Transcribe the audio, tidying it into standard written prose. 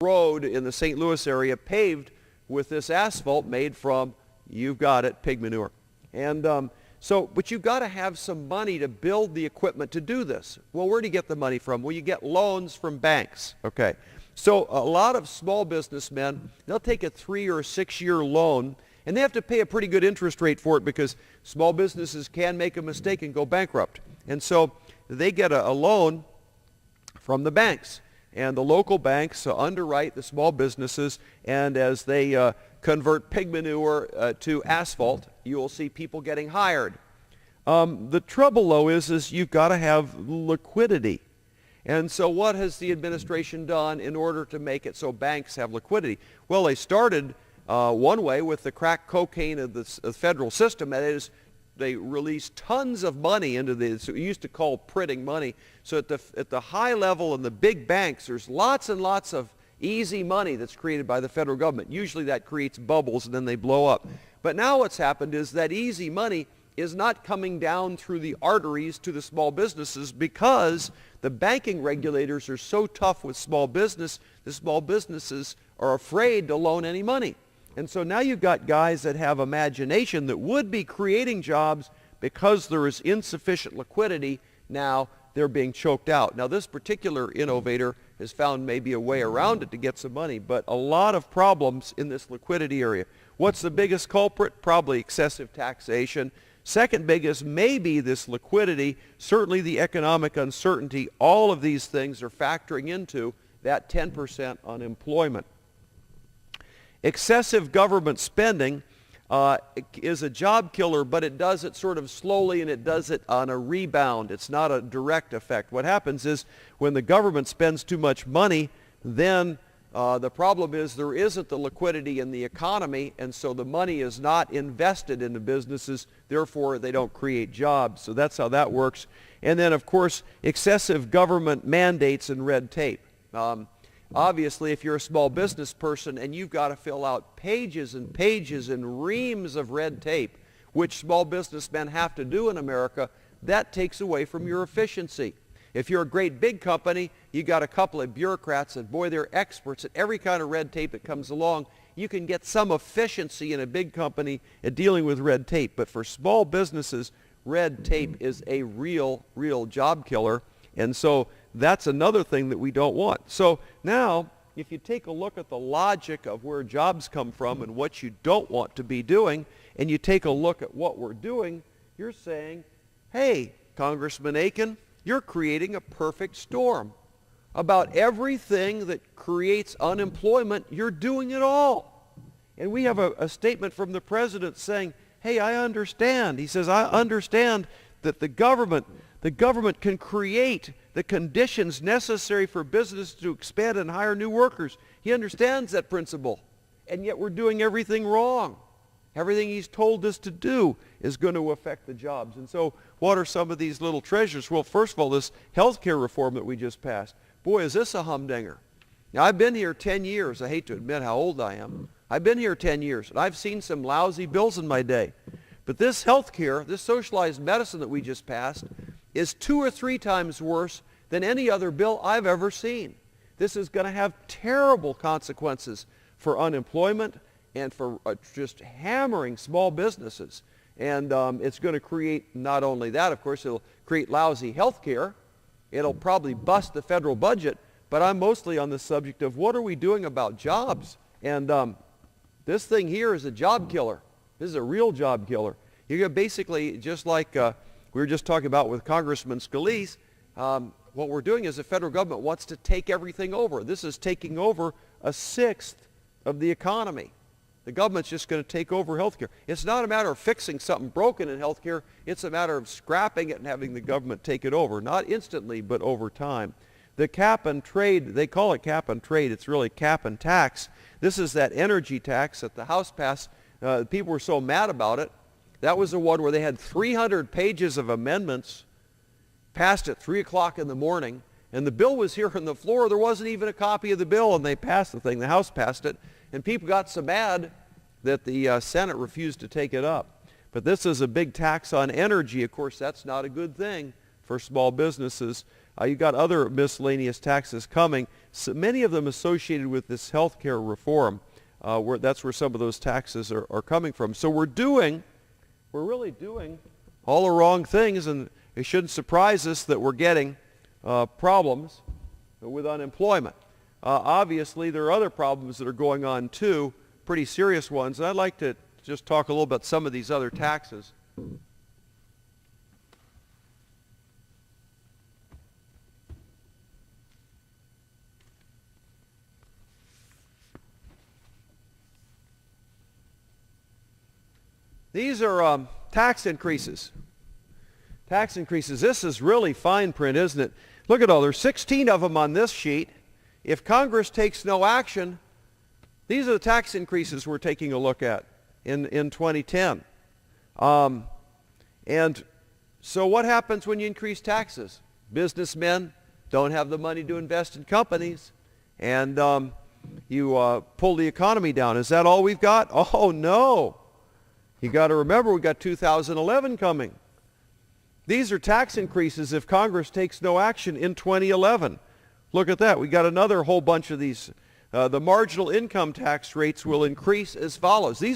road in the St. Louis area paved with this asphalt made from, you've got it, pig manure. And but you've got to have some money to build the equipment to do this. Well, where do you get the money from? Well, you get loans from banks. Okay. So a lot of small businessmen, they'll take a 3 or 6 year loan, and they have to pay a pretty good interest rate for it because small businesses can make a mistake and go bankrupt. And so they get a loan from the banks. And the local banks underwrite the small businesses, and as they convert pig manure to asphalt, you will see people getting hired. The trouble, though, is you've got to have liquidity. And so what has the administration done in order to make it so banks have liquidity? Well, they started one way with the crack cocaine of the federal system. That is, they released tons of money into this, we used to call printing money. So at the high level in the big banks, there's lots and lots of easy money that's created by the federal government. Usually that creates bubbles and then they blow up. But now what's happened is that easy money is not coming down through the arteries to the small businesses because the banking regulators are so tough with small business, the small businesses are afraid to loan any money. And so now you've got guys that have imagination that would be creating jobs because there is insufficient liquidity. Now they're being choked out. Now this particular innovator has found maybe a way around it to get some money, but a lot of problems in this liquidity area. What's the biggest culprit? Probably excessive taxation. Second biggest, maybe this liquidity, certainly the economic uncertainty. All of these things are factoring into that 10% unemployment. Excessive government spending is a job killer, but it does it sort of slowly and it does it on a rebound. It's not a direct effect. What happens is when the government spends too much money, then the problem is there isn't the liquidity in the economy, and so the money is not invested in the businesses, therefore they don't create jobs. So that's how that works. And then, of course, excessive government mandates and red tape. Obviously, if you're a small business person and you've got to fill out pages and pages and reams of red tape, which small businessmen have to do in America, that takes away from your efficiency. If you're a great big company, you got a couple of bureaucrats and boy, they're experts at every kind of red tape that comes along. You can get some efficiency in a big company at dealing with red tape. But for small businesses, red tape is a real job killer. And so that's another thing that we don't want. So now, if you take a look at the logic of where jobs come from and what you don't want to be doing, and you take a look at what we're doing, you're saying, hey, Congressman Akin, you're creating a perfect storm. About everything that creates unemployment, you're doing it all. And we have a statement from the president saying, hey, I understand. He says, I understand that the government can create the conditions necessary for business to expand and hire new workers. He understands that principle. And yet we're doing everything wrong. Everything he's told us to do is going to affect the jobs. And so what are some of these little treasures? Well, first of all, this health care reform that we just passed. Boy, is this a humdinger. Now, I've been here 10 years. I hate to admit how old I am. I've been here 10 years, and I've seen some lousy bills in my day. But this health care, this socialized medicine that we just passed, is 2 or 3 times worse than any other bill I've ever seen. This is going to have terrible consequences for unemployment and for just hammering small businesses. And it's going to create not only that, of course, it'll create lousy health care. It'll probably bust the federal budget. But I'm mostly on the subject of what are we doing about jobs? And this thing here is a job killer. This is a real job killer. You're going to basically, just like we were just talking about with Congressman Scalise, what we're doing is the federal government wants to take everything over. This is taking over 1/6 of the economy. The government's just going to take over healthcare. It's not a matter of fixing something broken in healthcare. It's a matter of scrapping it and having the government take it over. Not instantly, but over time. The cap and trade, they call it cap and trade. It's really cap and tax. This is that energy tax that the House passed. People were so mad about it. That was the one where they had 300 pages of amendments passed at 3 o'clock in the morning. And the bill was here on the floor. There wasn't even a copy of the bill, and they passed the thing. The House passed it. And people got so mad that the Senate refused to take it up. But this is a big tax on energy. Of course, that's not a good thing for small businesses. You've got other miscellaneous taxes coming. so many of them associated with this health care reform. That's where some of those taxes are coming from. So we're really doing all the wrong things, and it shouldn't surprise us that we're getting problems with unemployment. Obviously, there are other problems that are going on too, pretty serious ones, and I'd like to just talk a little about some of these other taxes. These are tax increases. Tax increases. This is really fine print, isn't it? Look at all. There's 16 of them on this sheet. If Congress takes no action, these are the tax increases we're taking a look at in 2010. And so what happens when you increase taxes? Businessmen don't have the money to invest in companies, and you pull the economy down. Is that all we've got? Oh, no. You got to remember, we've got 2011 coming. These are tax increases if Congress takes no action in 2011. Look at that. We got another whole bunch of these. The marginal income tax rates will increase as follows. These